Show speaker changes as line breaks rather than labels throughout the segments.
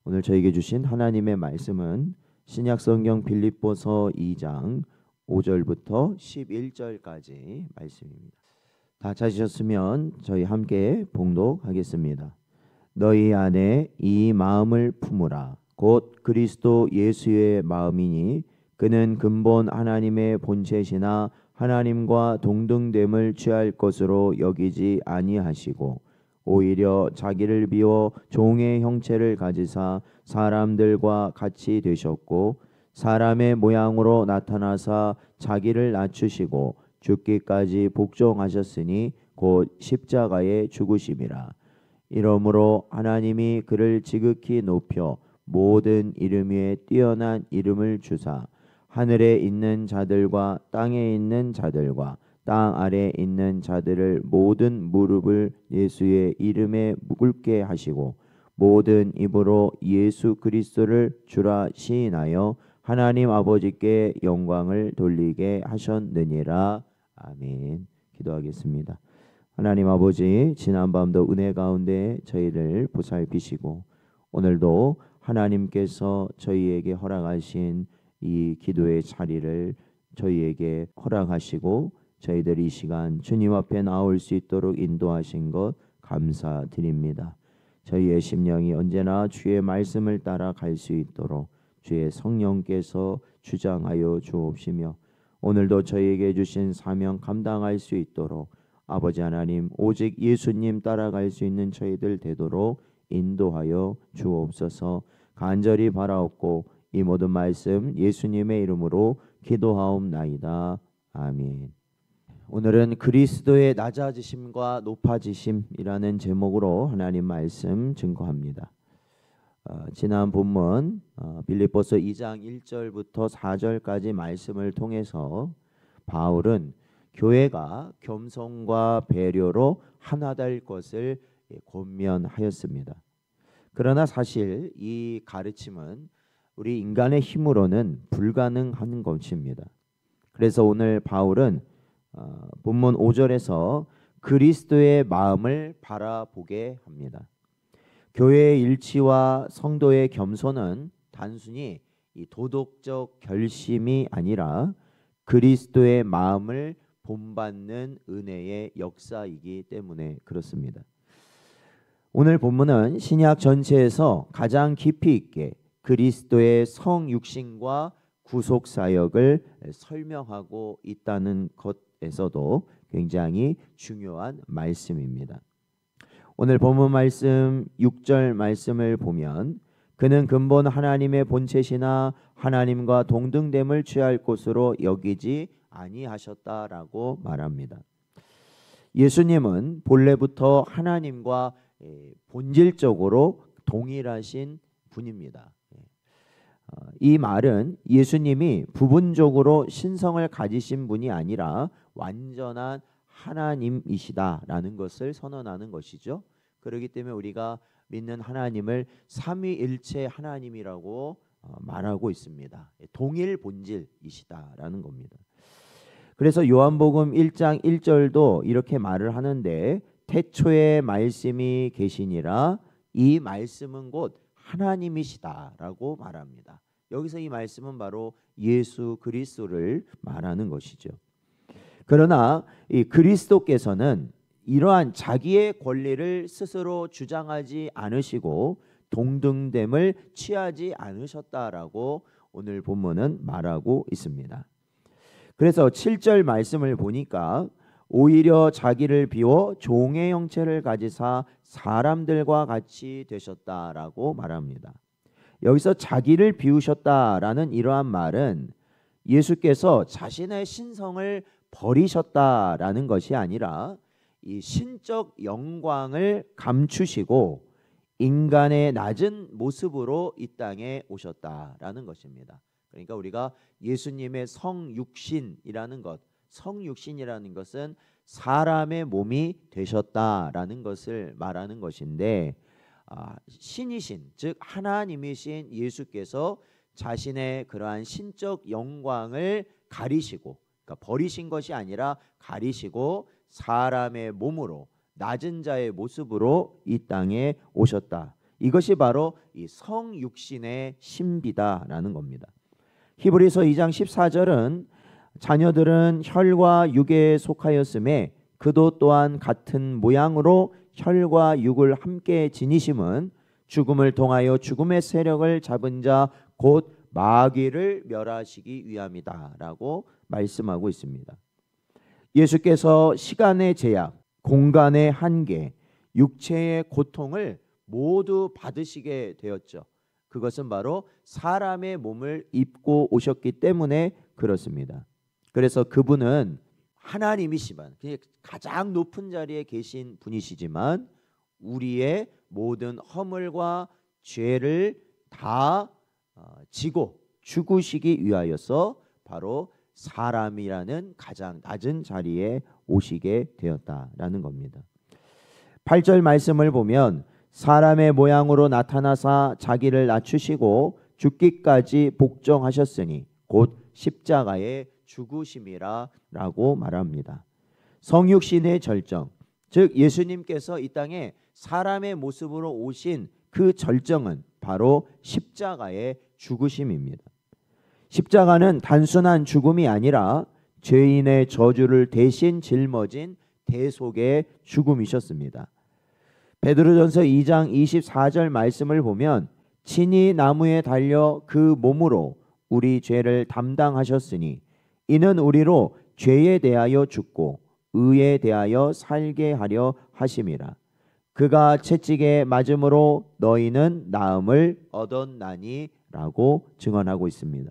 오늘 저에게 주신 하나님의 말씀은 신약성경 빌립보서 2장 5절부터 11절까지 말씀입니다. 다 찾으셨으면 저희 함께 봉독하겠습니다. 너희 안에 이 마음을 품으라. 곧 그리스도 예수의 마음이니 그는 근본 하나님의 본체시나 하나님과 동등됨을 취할 것으로 여기지 아니하시고 오히려 자기를 비워 종의 형체를 가지사 사람들과 같이 되셨고 사람의 모양으로 나타나사 자기를 낮추시고 죽기까지 복종하셨으니 곧 십자가에 죽으심이라. 이러므로 하나님이 그를 지극히 높여 모든 이름 위에 뛰어난 이름을 주사 하늘에 있는 자들과 땅에 있는 자들과 땅 아래에 있는 자들을 모든 무릎을 예수의 이름에 꿇게 하시고 모든 입으로 예수 그리스도를 주라 시인하여 하나님 아버지께 영광을 돌리게 하셨느니라. 아멘. 기도하겠습니다. 하나님 아버지, 지난밤도 은혜 가운데 저희를 보살피시고 오늘도 하나님께서 저희에게 허락하신 이 기도의 자리를 저희에게 허락하시고 저희들이 이 시간 주님 앞에 나올 수 있도록 인도하신 것 감사드립니다. 저희의 심령이 언제나 주의 말씀을 따라 갈 수 있도록 주의 성령께서 주장하여 주옵시며 오늘도 저희에게 주신 사명 감당할 수 있도록 아버지 하나님 오직 예수님 따라갈 수 있는 저희들 되도록 인도하여 주옵소서. 간절히 바라옵고 이 모든 말씀 예수님의 이름으로 기도하옵나이다. 아멘. 오늘은 그리스도의 낮아지심과 높아지심이라는 제목으로 하나님 말씀 증거합니다. 지난 본문 빌립보서 2장 1절부터 4절까지 말씀을 통해서 바울은 교회가 겸손과 배려로 하나 될 것을 권면하였습니다. 그러나 사실 이 가르침은 우리 인간의 힘으로는 불가능한 것입니다. 그래서 오늘 바울은 본문 5절에서 그리스도의 마음을 바라보게 합니다. 교회의 일치와 성도의 겸손은 단순히 이 도덕적 결심이 아니라 그리스도의 마음을 본받는 은혜의 역사이기 때문에 그렇습니다. 오늘 본문은 신약 전체에서 가장 깊이 있게 그리스도의 성육신과 구속 사역을 설명하고 있다는 것에서도 굉장히 중요한 말씀입니다. 오늘 본문 말씀 6절 말씀을 보면 그는 근본 하나님의 본체시나 하나님과 동등됨을 취할 것으로 여기지 아니하셨다라고 말합니다. 예수님은 본래부터 하나님과 본질적으로 동일하신 분입니다. 이 말은 예수님이 부분적으로 신성을 가지신 분이 아니라 완전한 하나님이시다라는 것을 선언하는 것이죠. 그렇기 때문에 우리가 믿는 하나님을 삼위일체 하나님이라고 말하고 있습니다. 동일 본질이시다라는 겁니다. 그래서 요한복음 1장 1절도 이렇게 말을 하는데 태초에 말씀이 계시니라 이 말씀은 곧 하나님이시다라고 말합니다. 여기서 이 말씀은 바로 예수 그리스도를 말하는 것이죠. 그러나 이 그리스도께서는 이러한 자기의 권리를 스스로 주장하지 않으시고 동등됨을 취하지 않으셨다라고 오늘 본문은 말하고 있습니다. 그래서 7절 말씀을 보니까 오히려 자기를 비워 종의 형체를 가지사 사람들과 같이 되셨다라고 말합니다. 여기서 자기를 비우셨다라는 이러한 말은 예수께서 자신의 신성을 버리셨다라는 것이 아니라 이 신적 영광을 감추시고 인간의 낮은 모습으로 이 땅에 오셨다라는 것입니다. 그러니까 우리가 예수님의 성육신이라는 것, 성육신이라는 것은 사람의 몸이 되셨다라는 것을 말하는 것인데 신이신 즉 하나님이신 예수께서 자신의 그러한 신적 영광을 가리시고 그러니까 버리신 것이 아니라 가리시고 사람의 몸으로 낮은 자의 모습으로 이 땅에 오셨다. 이것이 바로 이 성육신의 신비다라는 겁니다. 히브리서 2장 14절은 자녀들은 혈과 육에 속하였음에 그도 또한 같은 모양으로 혈과 육을 함께 지니심은 죽음을 통하여 죽음의 세력을 잡은 자 곧 마귀를 멸하시기 위함이다라고 말씀하고 있습니다. 예수께서 시간의 제약, 공간의 한계, 육체의 고통을 모두 받으시게 되었죠. 그것은 바로 사람의 몸을 입고 오셨기 때문에 그렇습니다. 그래서 그분은 하나님이시만 가장 높은 자리에 계신 분이시지만 우리의 모든 허물과 죄를 다 지고 죽으시기 위하여서 바로 사람이라는 가장 낮은 자리에 오시게 되었다라는 겁니다. 8절 말씀을 보면 사람의 모양으로 나타나사 자기를 낮추시고 죽기까지 복종하셨으니 곧 십자가의 죽으심이라 라고 말합니다. 성육신의 절정, 즉 예수님께서 이 땅에 사람의 모습으로 오신 그 절정은 바로 십자가의 죽으심입니다. 십자가는 단순한 죽음이 아니라 죄인의 저주를 대신 짊어진 대속의 죽음이셨습니다. 베드로전서 2장 24절 말씀을 보면 친히 나무에 달려 그 몸으로 우리 죄를 담당하셨으니 이는 우리로 죄에 대하여 죽고 의에 대하여 살게 하려 하심이라. 그가 채찍에 맞음으로 너희는 나음을 얻었나니 라고 증언하고 있습니다.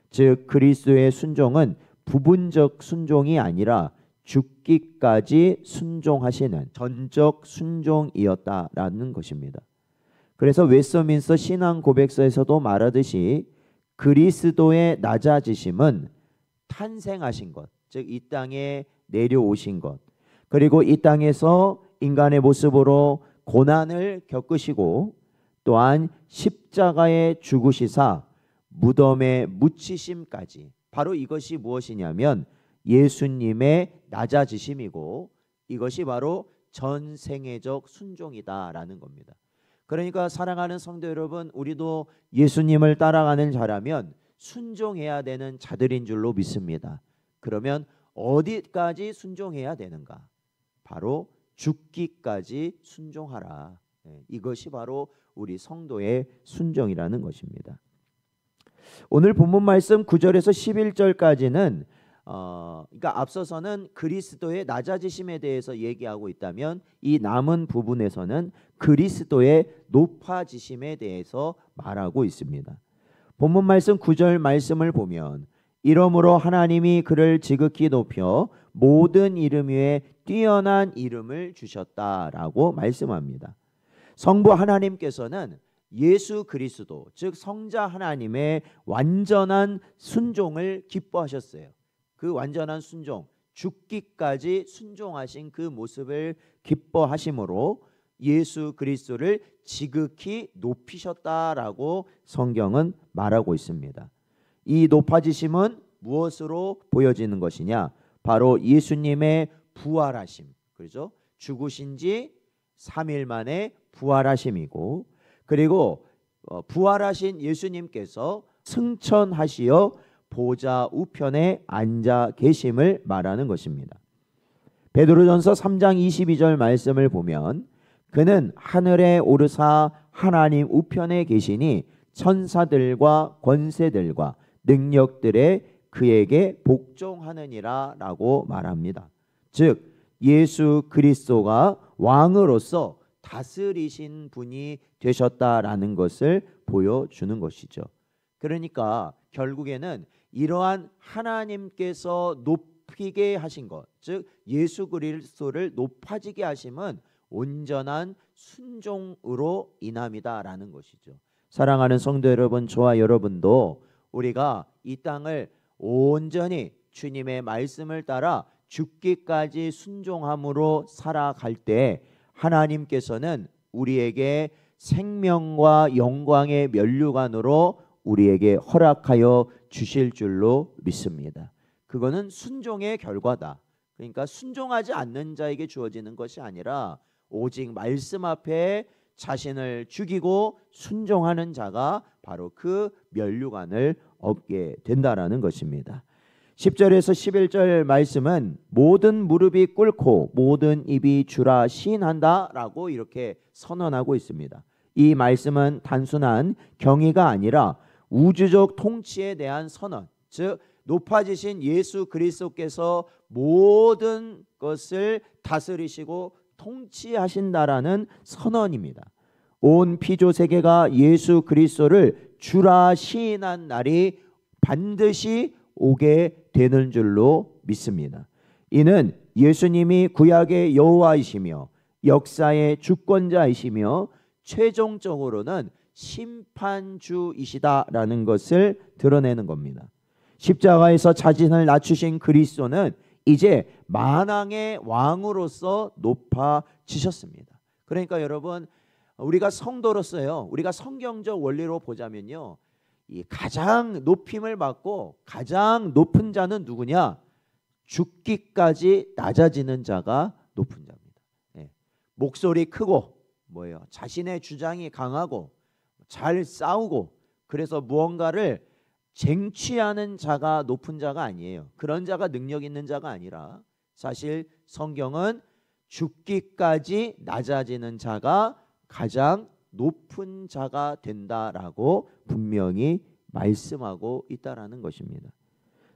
즉 그리스도의 순종은 부분적 순종이 아니라 죽기까지 순종하시는 전적 순종이었다라는 것입니다. 그래서 웨스트민스터 신앙 고백서에서도 말하듯이 그리스도의 낮아지심은 탄생하신 것, 즉 이 땅에 내려오신 것, 그리고 이 땅에서 인간의 모습으로 고난을 겪으시고 또한 십자가에 죽으시사 무덤에 묻히심까지, 바로 이것이 무엇이냐면 예수님의 낮아지심이고 이것이 바로 전생애적 순종이다라는 겁니다. 그러니까 사랑하는 성도 여러분, 우리도 예수님을 따라가는 자라면 순종해야 되는 자들인 줄로 믿습니다. 그러면 어디까지 순종해야 되는가? 바로 죽기까지 순종하라. 이것이 바로 우리 성도의 순종이라는 것입니다. 오늘 본문 말씀 9절에서 11절까지는 그러니까 앞서서는 그리스도의 낮아지심에 대해서 얘기하고 있다면 이 남은 부분에서는 그리스도의 높아지심에 대해서 말하고 있습니다. 본문 말씀 9절 말씀을 보면 이러므로 하나님이 그를 지극히 높여 모든 이름 위에 뛰어난 이름을 주셨다라고 말씀합니다. 성부 하나님께서는 예수 그리스도, 즉 성자 하나님의 완전한 순종을 기뻐하셨어요. 그 완전한 순종, 죽기까지 순종하신 그 모습을 기뻐하심으로 예수 그리스도를 지극히 높이셨다라고 성경은 말하고 있습니다. 이 높아지심은 무엇으로 보여지는 것이냐? 바로 예수님의 부활하심, 그렇죠? 죽으신 지 3일 만에 부활하심이고, 그리고 부활하신 예수님께서 승천하시어 보좌 우편에 앉아 계심을 말하는 것입니다. 베드로전서 3장 22절 말씀을 보면 그는 하늘에 오르사 하나님 우편에 계시니 천사들과 권세들과 능력들에 그에게 복종하느니라 라고 말합니다. 즉 예수 그리스도가 왕으로서 다스리신 분이 되셨다라는 것을 보여주는 것이죠. 그러니까 결국에는 이러한 하나님께서 높이게 하신 것, 즉 예수 그리스도를 높아지게 하심은 온전한 순종으로 인함이다라는 것이죠. 사랑하는 성도 여러분, 저와 여러분도 우리가 이 땅을 온전히 주님의 말씀을 따라 죽기까지 순종함으로 살아갈 때 하나님께서는 우리에게 생명과 영광의 면류관으로 우리에게 허락하여 주실 줄로 믿습니다. 그거는 순종의 결과다. 그러니까 순종하지 않는 자에게 주어지는 것이 아니라 오직 말씀 앞에 자신을 죽이고 순종하는 자가 바로 그 면류관을 얻게 된다라는 것입니다. 10절에서 11절 말씀은 모든 무릎이 꿇고 모든 입이 주라 시인한다라고 이렇게 선언하고 있습니다. 이 말씀은 단순한 경의가 아니라 우주적 통치에 대한 선언, 즉 높아지신 예수 그리스도께서 모든 것을 다스리시고 통치하신다라는 선언입니다. 온 피조 세계가 예수 그리스도를 주라 시인한 날이 반드시 오게 되는 줄로 믿습니다. 이는 예수님이 구약의 여호와이시며 역사의 주권자이시며 최종적으로는 심판주이시다라는 것을 드러내는 겁니다. 십자가에서 자신을 낮추신 그리스도는 이제 만왕의 왕으로서 높아지셨습니다. 그러니까 여러분, 우리가 성도로서요, 우리가 성경적 원리로 보자면요, 이 가장 높임을 받고 가장 높은 자는 누구냐? 죽기까지 낮아지는 자가 높은 자입니다. 예. 목소리 크고 뭐예요? 자신의 주장이 강하고 잘 싸우고 그래서 무언가를 쟁취하는 자가 높은 자가 아니에요. 그런 자가 능력 있는 자가 아니라 사실 성경은 죽기까지 낮아지는 자가 가장 높은 자가 된다라고 분명히 말씀하고 있다라는 것입니다.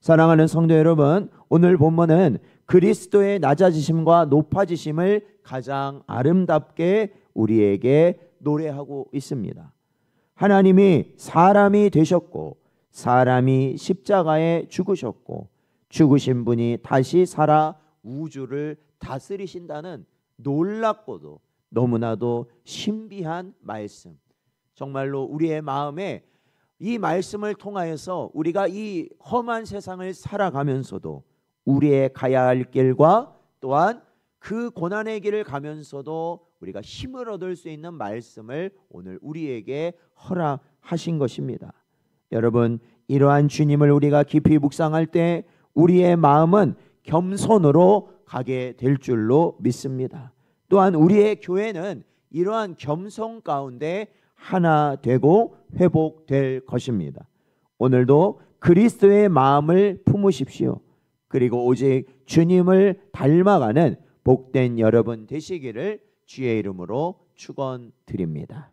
사랑하는 성도 여러분, 오늘 본문은 그리스도의 낮아지심과 높아지심을 가장 아름답게 우리에게 노래하고 있습니다. 하나님이 사람이 되셨고 사람이 십자가에 죽으셨고 죽으신 분이 다시 살아 우주를 다스리신다는 놀랍고도 너무나도 신비한 말씀, 정말로 우리의 마음에 이 말씀을 통하여서 우리가 이 험한 세상을 살아가면서도 우리의 가야 할 길과 또한 그 고난의 길을 가면서도 우리가 힘을 얻을 수 있는 말씀을 오늘 우리에게 허락하신 것입니다. 여러분, 이러한 주님을 우리가 깊이 묵상할 때 우리의 마음은 겸손으로 가게 될 줄로 믿습니다. 또한 우리의 교회는 이러한 겸손 가운데 하나 되고 회복될 것입니다. 오늘도 그리스도의 마음을 품으십시오. 그리고 오직 주님을 닮아가는 복된 여러분 되시기를 주의 이름으로 축원드립니다.